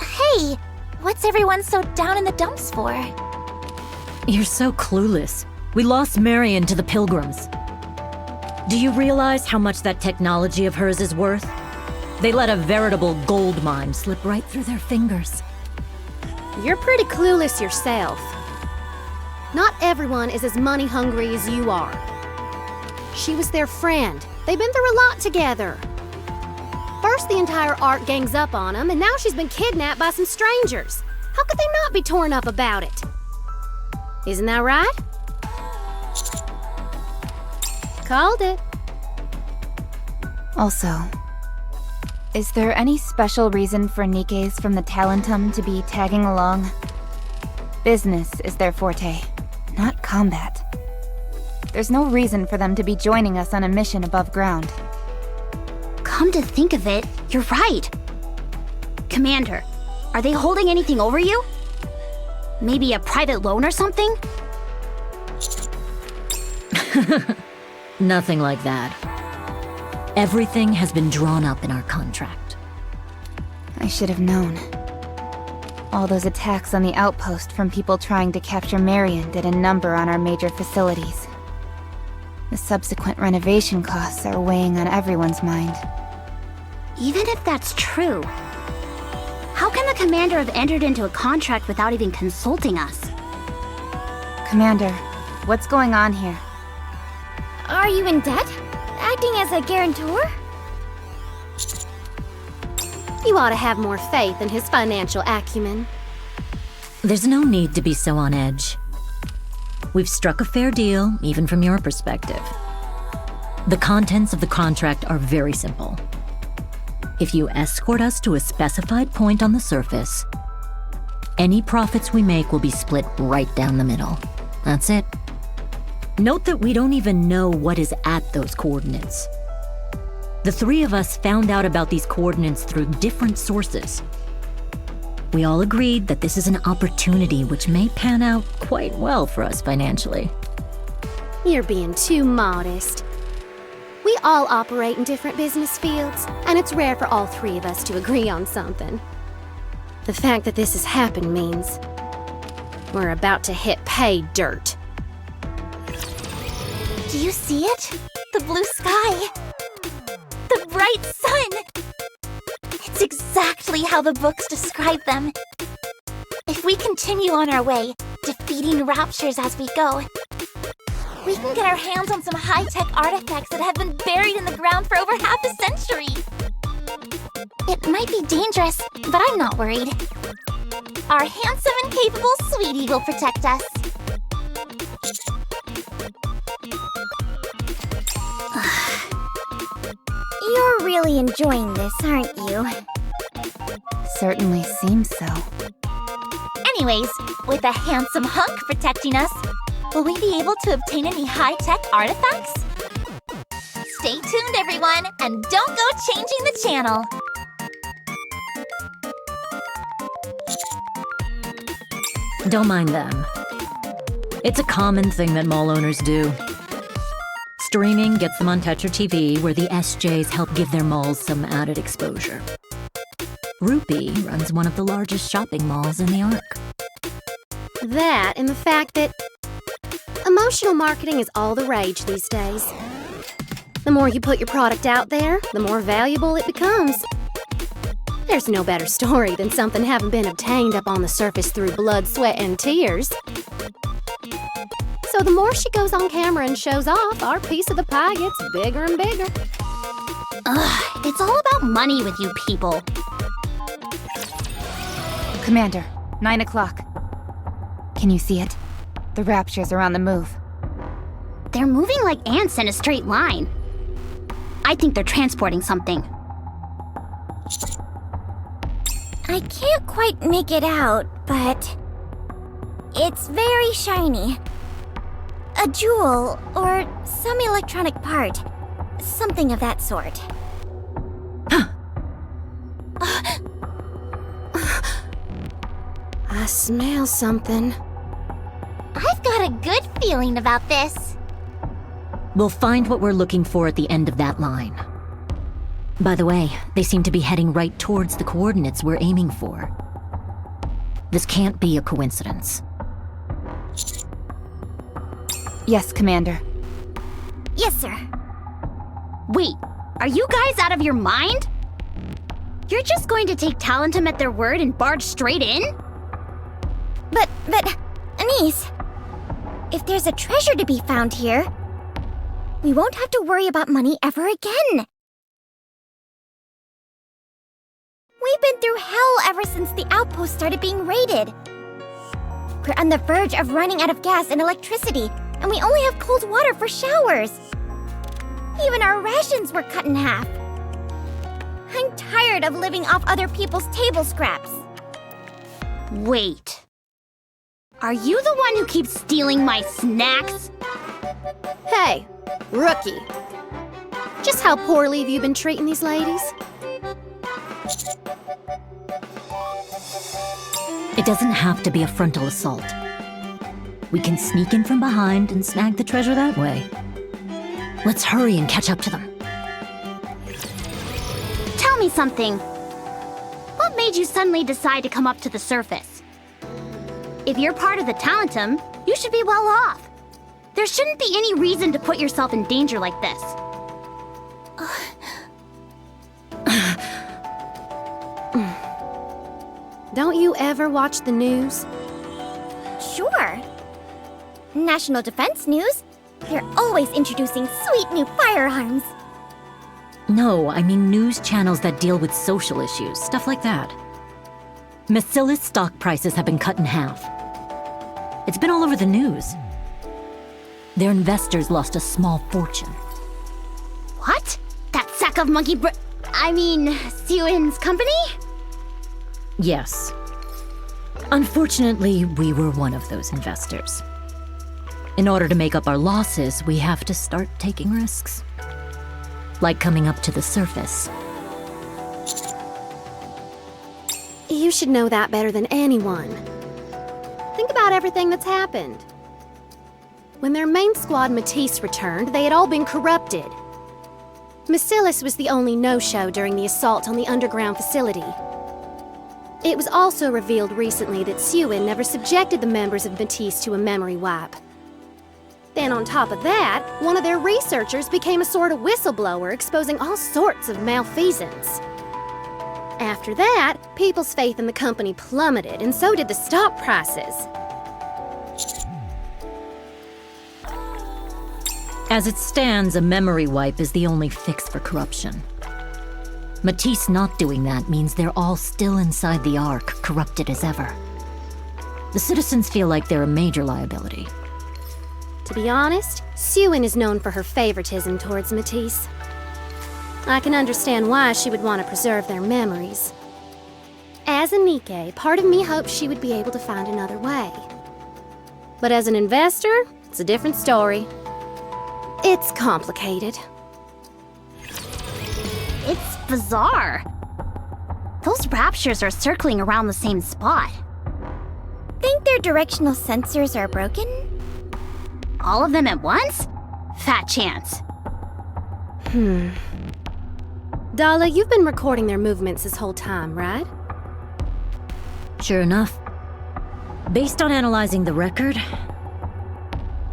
Hey, what's everyone so down in the dumps for? You're so clueless. We lost Marian to the Pilgrims. Do you realize how much that technology of hers is worth? They let a veritable gold mine slip right through their fingers. You're pretty clueless yourself. Not everyone is as money hungry as you are. She was their friend. They've been through a lot together. First, the entire Ark gangs up on them, and now she's been kidnapped by some strangers. How could they not be torn up about it? Isn't that right? Called it. Also, is there any special reason for Nikkes from the Talentum to be tagging along? Business is their forte, not combat. There's no reason for them to be joining us on a mission above ground. Come to think of it, you're right. Commander, are they holding anything over you? Maybe a private loan or something? Nothing like that. Everything has been drawn up in our contract. I should have known. All those attacks on the outpost from people trying to capture Marian did a number on our major facilities. The subsequent renovation costs are weighing on everyone's mind. Even if that's true, how can the commander have entered into a contract without even consulting us? Commander, what's going on here? Are you in debt? Acting as a guarantor? You ought to have more faith in his financial acumen. There's no need to be so on edge. We've struck a fair deal, even from your perspective. The contents of the contract are very simple. If you escort us to a specified point on the surface, any profits we make will be split right down the middle. That's it. Note that we don't even know what is at those coordinates. The three of us found out about these coordinates through different sources. We all agreed that this is an opportunity which may pan out quite well for us financially. You're being too modest. We all operate in different business fields, and it's rare for all three of us to agree on something. The fact that this has happened means we're about to hit pay dirt. Do you see it? The blue sky. The bright sun. It's exactly how the books describe them. If we continue on our way, defeating raptures as we go, we can get our hands on some high-tech artifacts that have been buried in the ground for over half a century. It might be dangerous, but I'm not worried. Our handsome and capable sweetie will protect us. You're really enjoying this, aren't you? Certainly seems so. Anyways, with a handsome hunk protecting us, will we be able to obtain any high-tech artifacts? Stay tuned, everyone, and don't go changing the channel. Don't mind them. It's a common thing that mall owners do. Streaming gets them on Tetra TV, where the SJs help give their malls some added exposure. Rupee runs one of the largest shopping malls in the Ark. That and the fact that emotional marketing is all the rage these days. The more you put your product out there, the more valuable it becomes. There's no better story than something having been obtained up on the surface through blood, sweat, and tears. So the more she goes on camera and shows off, our piece of the pie gets bigger and bigger. Ugh, it's all about money with you people. Commander, 9 o'clock. Can you see it? The raptures are on the move. They're moving like ants in a straight line. I think they're transporting something. I can't quite make it out, but it's very shiny. A jewel or some electronic part. Something of that sort. I smell something. I've got a good feeling about this. We'll find what we're looking for at the end of that line. By the way, they seem to be heading right towards the coordinates we're aiming for. This can't be a coincidence. Yes, Commander. Yes, sir. Wait, are you guys out of your mind? You're just going to take Talentum at their word and barge straight in? But, Anise, if there's a treasure to be found here, we won't have to worry about money ever again. We've been through hell ever since the outpost started being raided. We're on the verge of running out of gas and electricity, and we only have cold water for showers. Even our rations were cut in half. I'm tired of living off other people's table scraps. Wait. Are you the one who keeps stealing my snacks? Hey, rookie. Just how poorly have you been treating these ladies? It doesn't have to be a frontal assault. We can sneak in from behind and snag the treasure that way. Let's hurry and catch up to them. Tell me something. What made you suddenly decide to come up to the surface? If you're part of the Talentum, you should be well off. There shouldn't be any reason to put yourself in danger like this. Don't you ever watch the news? Sure. National Defense News. They're always introducing sweet new firearms. No, I mean news channels that deal with social issues, stuff like that. Macilla's stock prices have been cut in half. It's been all over the news. Their investors lost a small fortune. What? That sack of Sewin's company? Yes. Unfortunately, we were one of those investors. In order to make up our losses, we have to start taking risks. Like coming up to the surface. You should know that better than anyone. Think about everything that's happened. When their main squad Matisse returned, they had all been corrupted. Macilla's was the only no-show during the assault on the underground facility. It was also revealed recently that Sewin never subjected the members of Matisse to a memory wipe. Then on top of that, one of their researchers became a sort of whistleblower exposing all sorts of malfeasance. After that, people's faith in the company plummeted, and so did the stock prices. As it stands, a memory wipe is the only fix for corruption. Matisse not doing that means they're all still inside the Ark, corrupted as ever. The citizens feel like they're a major liability. To be honest, Sewin is known for her favoritism towards Matisse. I can understand why she would want to preserve their memories. As a Nikke, part of me hopes she would be able to find another way. But as an investor, it's a different story. It's complicated. It's bizarre. Those raptures are circling around the same spot. Think their directional sensors are broken? All of them at once? Fat chance. Dala, you've been recording their movements this whole time, right? Sure enough. Based on analyzing the record,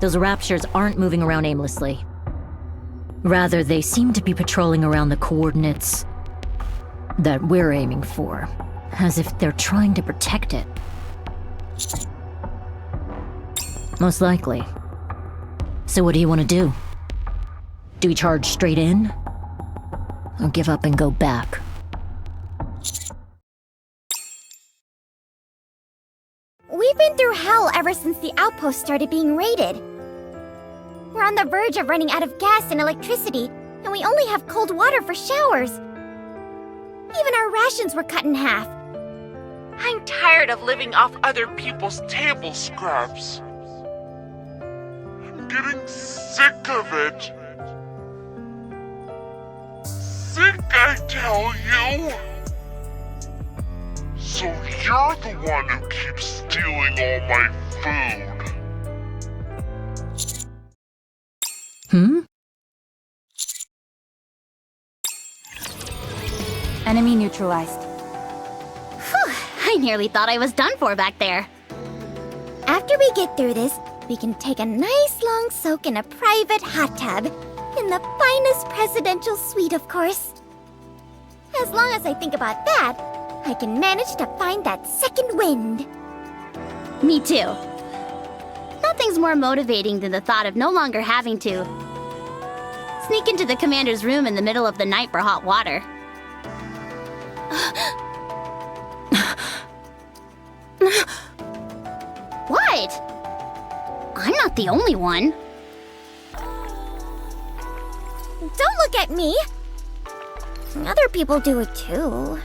those raptures aren't moving around aimlessly. Rather, they seem to be patrolling around the coordinates that we're aiming for, as if they're trying to protect it. Most likely. So what do you want to do? Do we charge straight in? Or give up and go back? We've been through hell ever since the outpost started being raided. We're on the verge of running out of gas and electricity, and we only have cold water for showers. Even our rations were cut in half. I'm tired of living off other people's table scraps. I'm getting sick of it. Sick, I tell you. So you're the one who keeps stealing all my food. Enemy neutralized. Whew, I nearly thought I was done for back there. After we get through this, we can take a nice long soak in a private hot tub. In the finest presidential suite, of course. As long as I think about that, I can manage to find that second wind. Me too. Nothing's more motivating than the thought of no longer having to sneak into the commander's room in the middle of the night for hot water. What? I'm not the only one. Don't look at me! Other people do it too.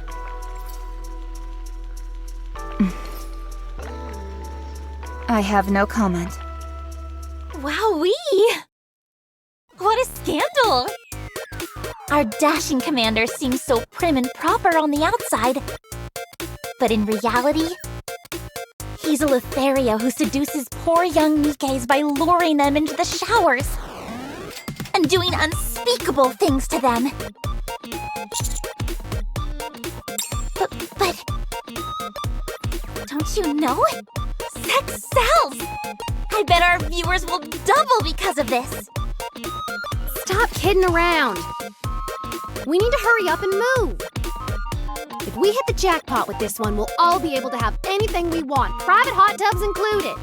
I have no comment. Wowee! What a scandal! Our dashing commander seems so prim and proper on the outside. But in reality, he's a Lothario who seduces poor young Nikkes by luring them into the showers and doing unspeakable things to them. But don't you know? Sex sells! I bet our viewers will double because of this. Stop kidding around. We need to hurry up and move. If we hit the jackpot with this one, we'll all be able to have anything we want, private hot tubs included.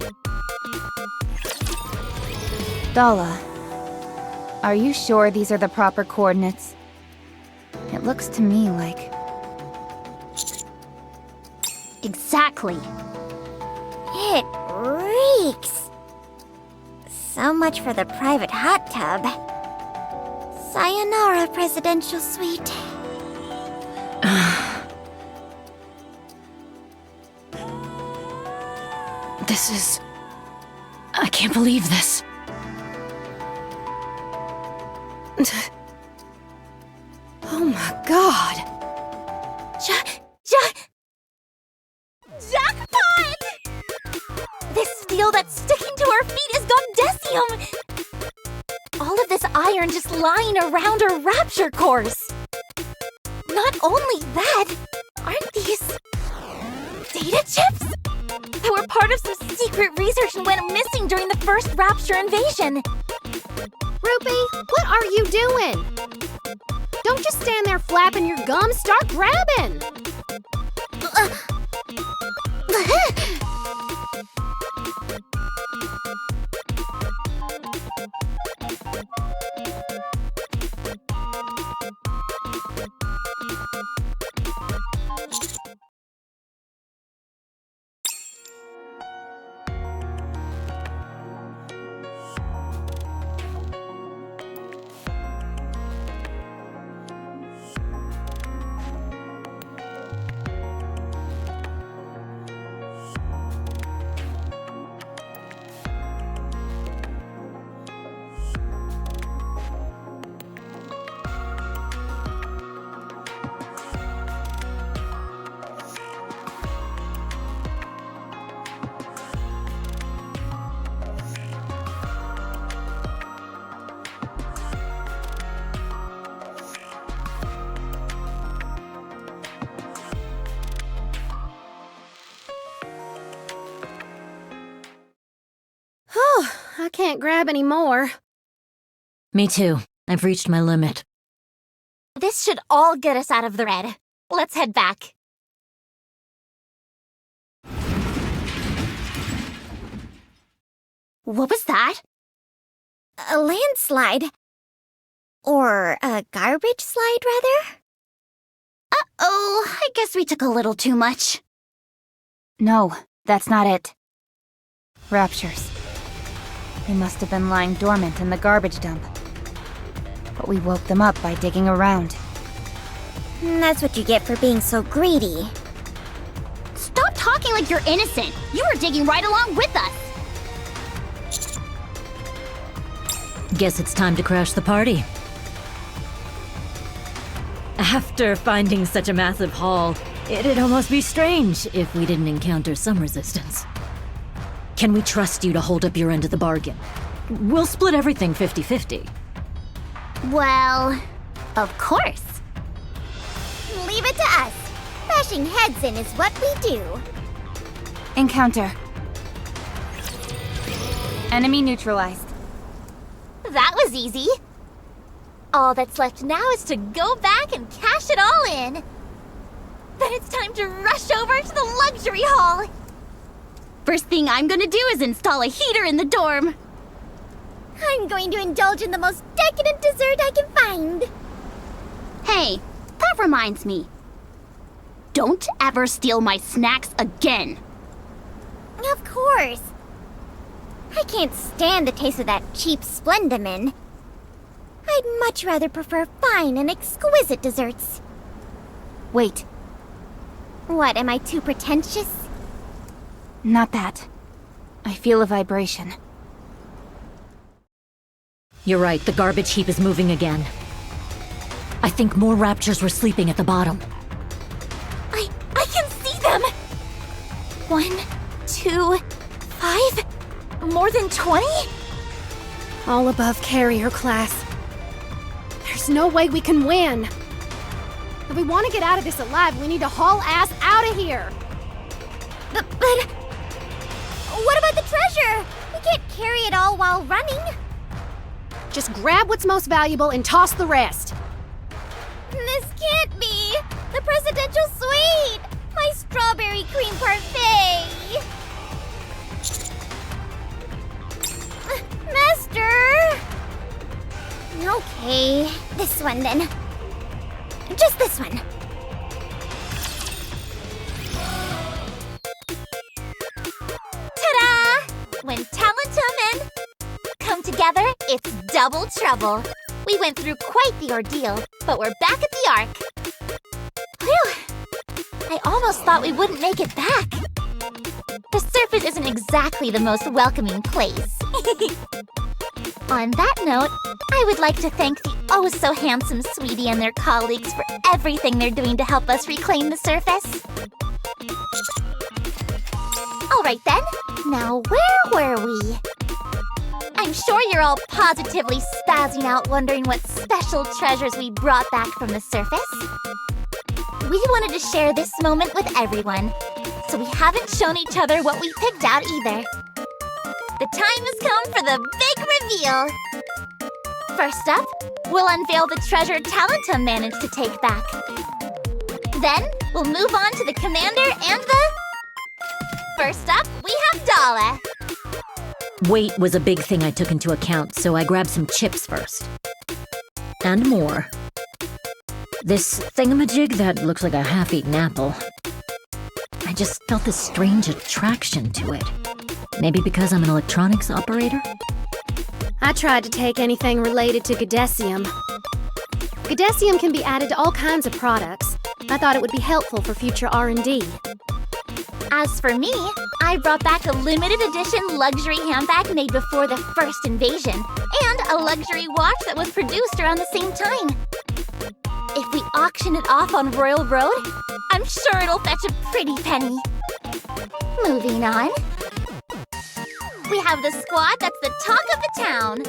Dala, are you sure these are the proper coordinates? It looks to me like... Exactly. It reeks. So much for the private hot tub. Sayonara, presidential suite. This is... I can't believe this. Oh my god. Jackpot! This steel that's sticking to our feet is gondesium! All of this iron just lying around our rapture cores. Not only that, aren't these data chips? They were part of some secret research and went missing during the first rapture invasion. Rupee, what are you doing? Don't just stand there flapping your gums, start grabbing! I can't grab any more. Me too. I've reached my limit. This should all get us out of the red. Let's head back. What was that? A landslide. Or a garbage slide, rather? Uh-oh, I guess we took a little too much. No, that's not it. Raptures. They must have been lying dormant in the garbage dump. But we woke them up by digging around. That's what you get for being so greedy. Stop talking like you're innocent. You were digging right along with us. Guess it's time to crash the party. After finding such a massive haul, it'd almost be strange if we didn't encounter some resistance. Can we trust you to hold up your end of the bargain? We'll split everything 50-50. Well, of course. Leave it to us. Bashing heads in is what we do. Encounter. Enemy neutralized. That was easy. All that's left now is to go back and cash it all in. Then it's time to rush over to the luxury hall. First thing I'm gonna do is install a heater in the dorm. I'm going to indulge in the most decadent dessert I can find. Hey, that reminds me. Don't ever steal my snacks again. Of course. I can't stand the taste of that cheap Splendamin. I'd much rather prefer fine and exquisite desserts. Wait, What, am I too pretentious? not that. I feel a vibration. You're right, the garbage heap is moving again. I think more raptures were sleeping at the bottom. I can see them! 1, 2, 5? More than 20? All above carrier class. There's no way we can win. If we want to get out of this alive, we need to haul ass out of here. But what about the treasure? We can't carry it all while running. Just grab what's most valuable and toss the rest. This can't be! The presidential suite! My strawberry cream parfait! Master! Okay, this one then. Just this one. Ta-da! When Talentum and come together, it's double trouble. We went through quite the ordeal, but we're back at the Ark. Whew! I almost thought we wouldn't make it back. The surface isn't exactly the most welcoming place. On that note, I would like to thank the oh-so-handsome Sweetie and their colleagues for everything they're doing to help us reclaim the surface. All right then, now where were we? I'm sure you're all positively spazzing out wondering what special treasures we brought back from the surface. We wanted to share this moment with everyone, so we haven't shown each other what we picked out either. The time has come for the big reveal! First up, we'll unveil the treasure Talentum managed to take back. Then, we'll move on to the commander and the... First up, we have Dala. Weight was a big thing I took into account, so I grabbed some chips first. And more. This thingamajig that looks like a half-eaten apple. I just felt this strange attraction to it. Maybe because I'm an electronics operator? I tried to take anything related to Gadesium. Gadesium can be added to all kinds of products. I thought it would be helpful for future R&D. As for me, I brought back a limited edition luxury handbag made before the first invasion, and a luxury watch that was produced around the same time. If we auction it off on Royal Road, I'm sure it'll fetch a pretty penny. Moving on. We have the squad that's the talk of the town.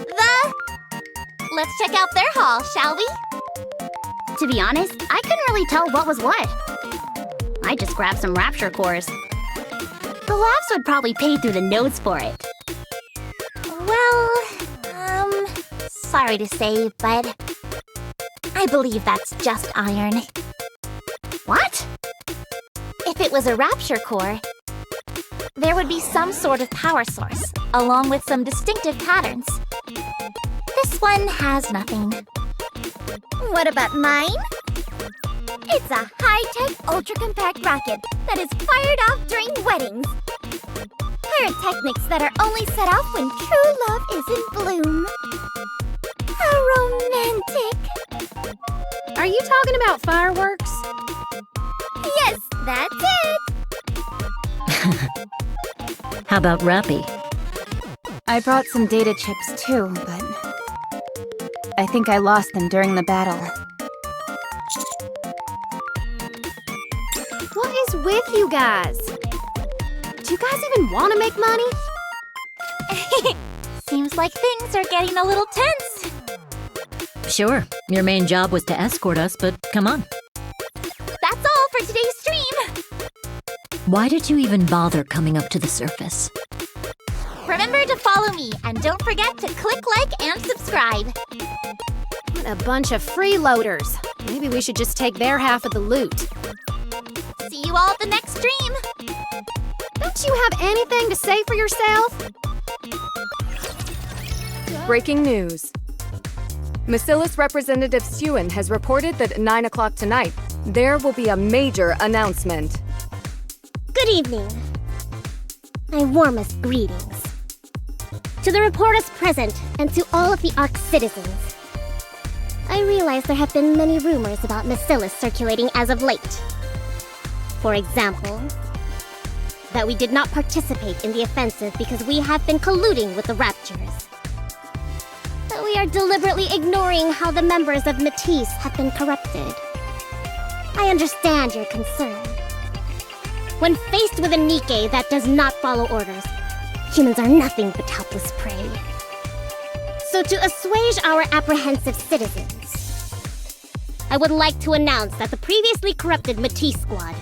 Let's check out their haul, shall we? To be honest, I couldn't really tell what was what. I just grabbed some rapture cores. The labs would probably pay through the nose for it. Well, sorry to say, but I believe that's just iron. What? If it was a rapture core, there would be some sort of power source, along with some distinctive patterns. This one has nothing. What about mine? It's a high-tech, ultra-compact rocket that is fired off during weddings. Pyrotechnics that are only set off when true love is in bloom. How romantic! Are you talking about fireworks? Yes, that's it! How about Rappy? I brought some data chips too, but I think I lost them during the battle. What is with you guys? Do you guys even want to make money? Seems like things are getting a little tense. Sure, your main job was to escort us, but come on. Why did you even bother coming up to the surface? Remember to follow me, and don't forget to click like and subscribe. What a bunch of freeloaders. Maybe we should just take their half of the loot. See you all at the next stream. Don't you have anything to say for yourself? Breaking news. Macilis Representative Suen has reported that at 9 o'clock tonight, there will be a major announcement. Good evening. My warmest greetings. To the reporters present and to all of the Ark citizens. I realize there have been many rumors about Macilis circulating as of late. For example, that we did not participate in the offensive because we have been colluding with the Raptures. That we are deliberately ignoring how the members of Matisse have been corrupted. I understand your concern. When faced with a Nikke that does not follow orders, humans are nothing but helpless prey. So to assuage our apprehensive citizens, I would like to announce that the previously corrupted Matisse squad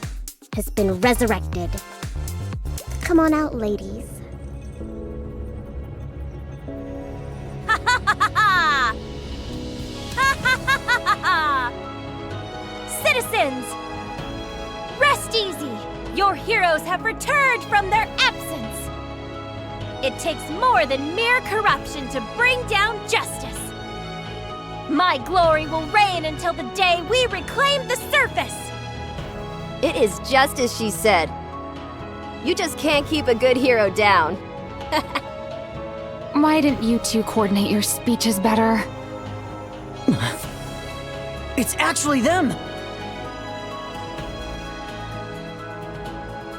has been resurrected. Come on out, ladies. Citizens! Rest easy! Your heroes have returned from their absence! It takes more than mere corruption to bring down justice! My glory will reign until the day we reclaim the surface! It is just as she said. You just can't keep a good hero down. Why didn't you two coordinate your speeches better? It's actually them!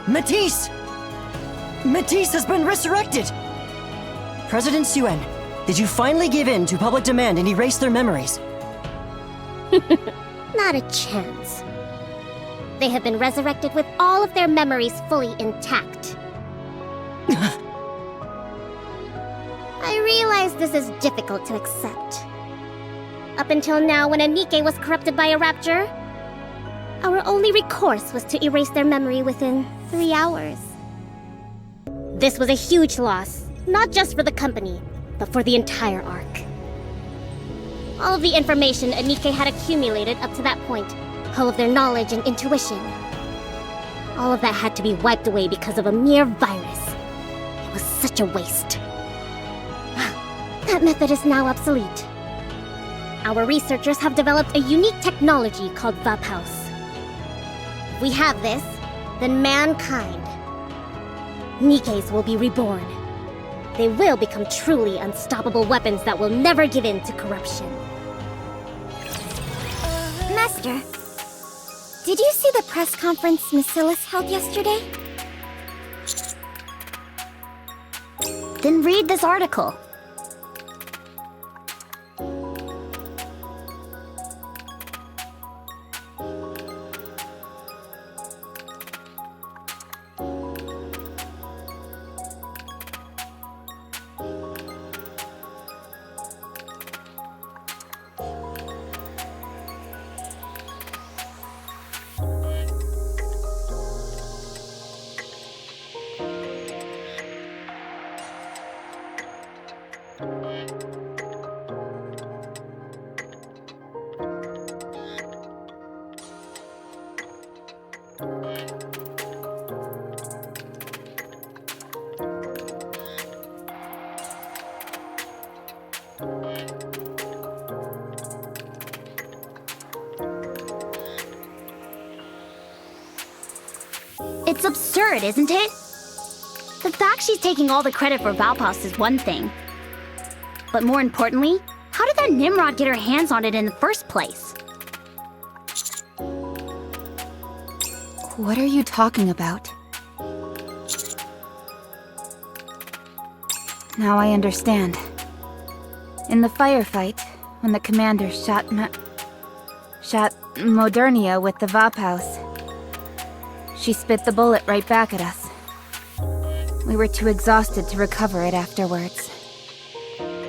Matisse! Matisse has been resurrected! President Suen, did you finally give in to public demand and erase their memories? Not a chance. They have been resurrected with all of their memories fully intact. I realize this is difficult to accept. Up until now, when a Nikke was corrupted by a Rapture, our only recourse was to erase their memory within 3 hours. This was a huge loss, not just for the company, but for the entire Ark. All of the information a Nikke had accumulated up to that point, all of their knowledge and intuition, all of that had to be wiped away because of a mere virus. It was such a waste. That method is now obsolete. Our researchers have developed a unique technology called Vaphaus. If we have this, then mankind, Nikkes, will be reborn. They will become truly unstoppable weapons that will never give in to corruption. Master, did you see the press conference Macilis held yesterday? Then read this article. It's absurd, isn't it? The fact she's taking all the credit for Valpos is one thing. But more importantly, how did that Nimrod get her hands on it in the first place? What are you talking about? Now I understand. In the firefight, when the commander shot Modernia with the Vaphaus, she spit the bullet right back at us. We were too exhausted to recover it afterwards.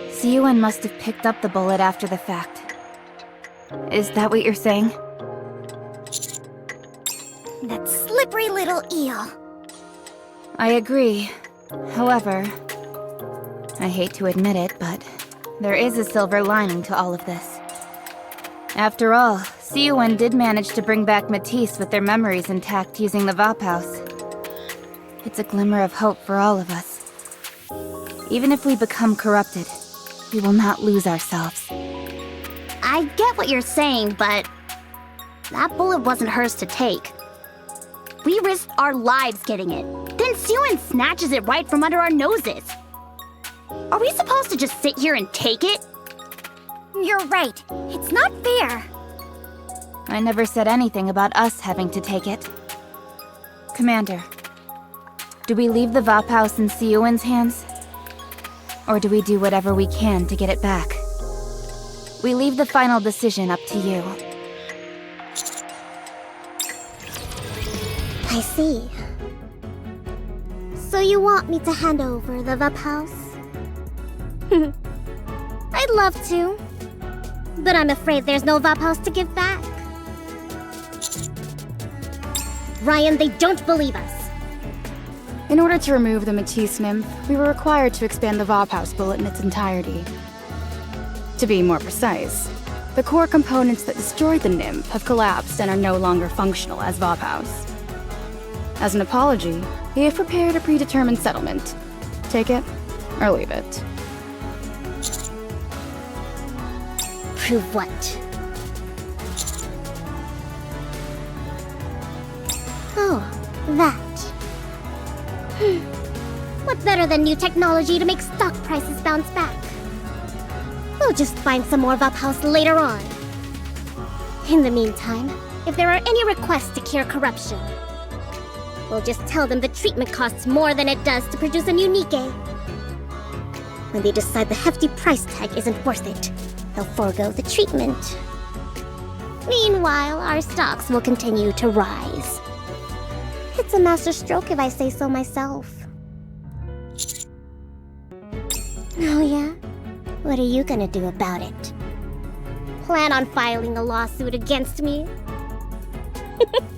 Suen must have picked up the bullet after the fact. Is that what you're saying? That slippery little eel. I agree. However, I hate to admit it, but there is a silver lining to all of this. After all, Siouan did manage to bring back Matisse with their memories intact using the Vaphaus. It's a glimmer of hope for all of us. Even if we become corrupted, we will not lose ourselves. I get what you're saying, but that bullet wasn't hers to take. We risked our lives getting it. Then Siouan snatches it right from under our noses. Are we supposed to just sit here and take it? You're right. It's not fair. I never said anything about us having to take it. Commander, do we leave the Vaphaus in Siouan's hands? Or do we do whatever we can to get it back? We leave the final decision up to you. I see. So you want me to hand over the Vaphaus? I'd love to. But I'm afraid there's no Vaphaus to give back. Ryan, they don't believe us. In order to remove the Matisse nymph, we were required to expand the Vaphaus bullet in its entirety. To be more precise, the core components that destroyed the nymph have collapsed and are no longer functional as Vaphaus. As an apology, we have prepared a predetermined settlement. Take it, or leave it. Prove what? Oh, that. What better than new technology to make stock prices bounce back? We'll just find some more Vaphaus later on. In the meantime, if there are any requests to cure corruption, we'll just tell them the treatment costs more than it does to produce a new Nikke. When they decide the hefty price tag isn't worth it, they'll forego the treatment. Meanwhile, our stocks will continue to rise. It's a masterstroke if I say so myself. Oh yeah? What are you gonna do about it? Plan on filing a lawsuit against me?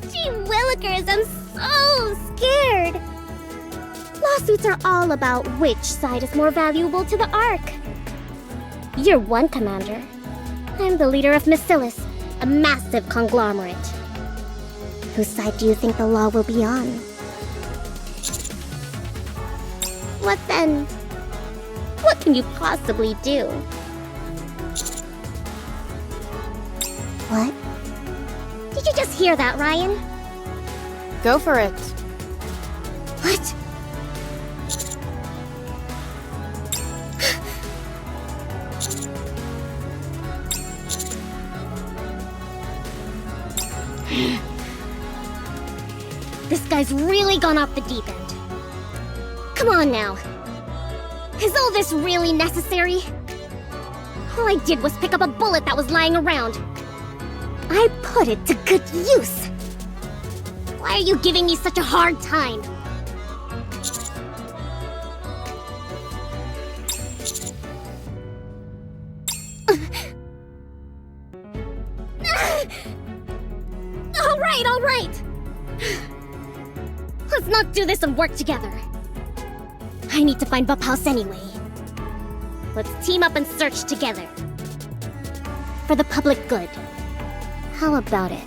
Gee willikers, I'm so scared! Lawsuits are all about which side is more valuable to the Ark. You're one commander. I'm the leader of Miscellus, a massive conglomerate. Whose side do you think the law will be on? What then? What can you possibly do? What? Did you just hear that, Ryan? Go for it. What? This guy's really gone off the deep end. Come on now. Is all this really necessary? All I did was pick up a bullet that was lying around. I put it to good use. Why are you giving me such a hard time? All right. Let's not do this and work together. I need to find Vaphaus anyway. Let's team up and search together. For the public good. How about it?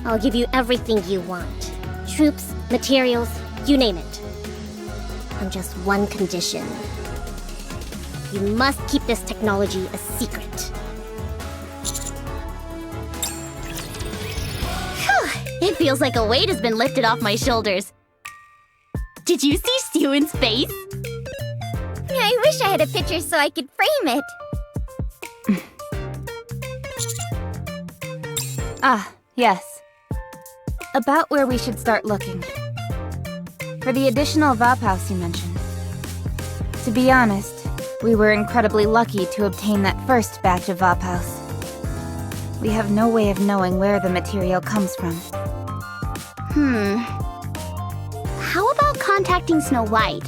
I'll give you everything you want. Troops, materials, you name it. On just one condition. You must keep this technology a secret. It feels like a weight has been lifted off my shoulders. Did you see Siouan's face? I wish I had a picture so I could frame it. Yes. About where we should start looking. For the additional Vaphaus you mentioned. To be honest, we were incredibly lucky to obtain that first batch of Vaphaus. We have no way of knowing where the material comes from. How about contacting Snow White?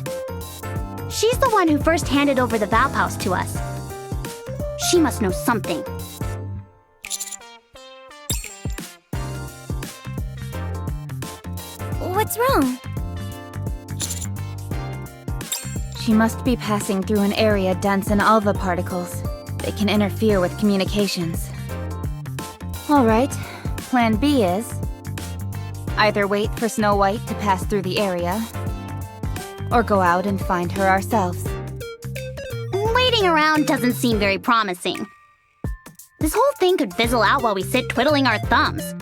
She's the one who first handed over the Vaphaus to us. She must know something. What's wrong? She must be passing through an area dense in alva particles. They can interfere with communications. Alright, plan B is... either wait for Snow White to pass through the area, or go out and find her ourselves. Waiting around doesn't seem very promising. This whole thing could fizzle out while we sit twiddling our thumbs.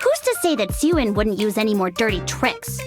Who's to say that Sewin wouldn't use any more dirty tricks?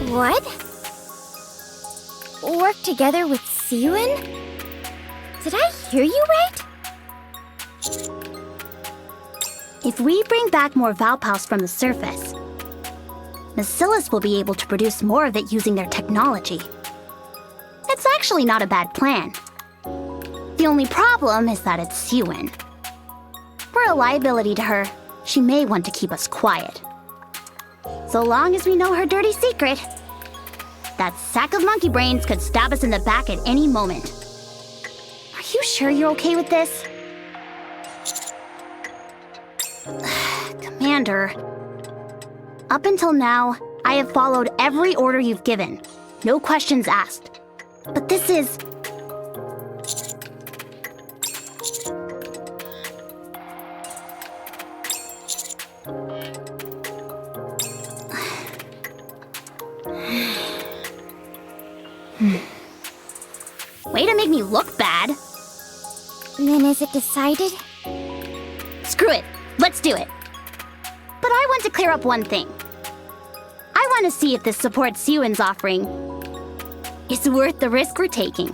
What? Work together with Sewin? Did I hear you right? If we bring back more Valpaus from the surface, Bacillus will be able to produce more of it using their technology. It's actually not a bad plan. The only problem is that it's Sewin. We're a liability to her. She may want to keep us quiet. So long as we know her dirty secret, that sack of monkey brains could stab us in the back at any moment. Are you sure you're okay with this? Commander, up until now, I have followed every order you've given. No questions asked. But this is... Way to make me look bad. Then is it decided? Screw it. Let's do it. But I want to clear up one thing. I want to see if the support Sewin's offering is worth the risk we're taking.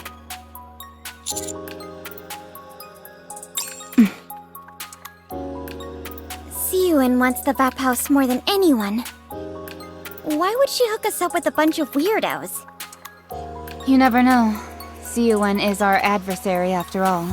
Sewin wants the Vap House more than anyone. Why would she hook us up with a bunch of weirdos? You never know. Sewin is our adversary after all.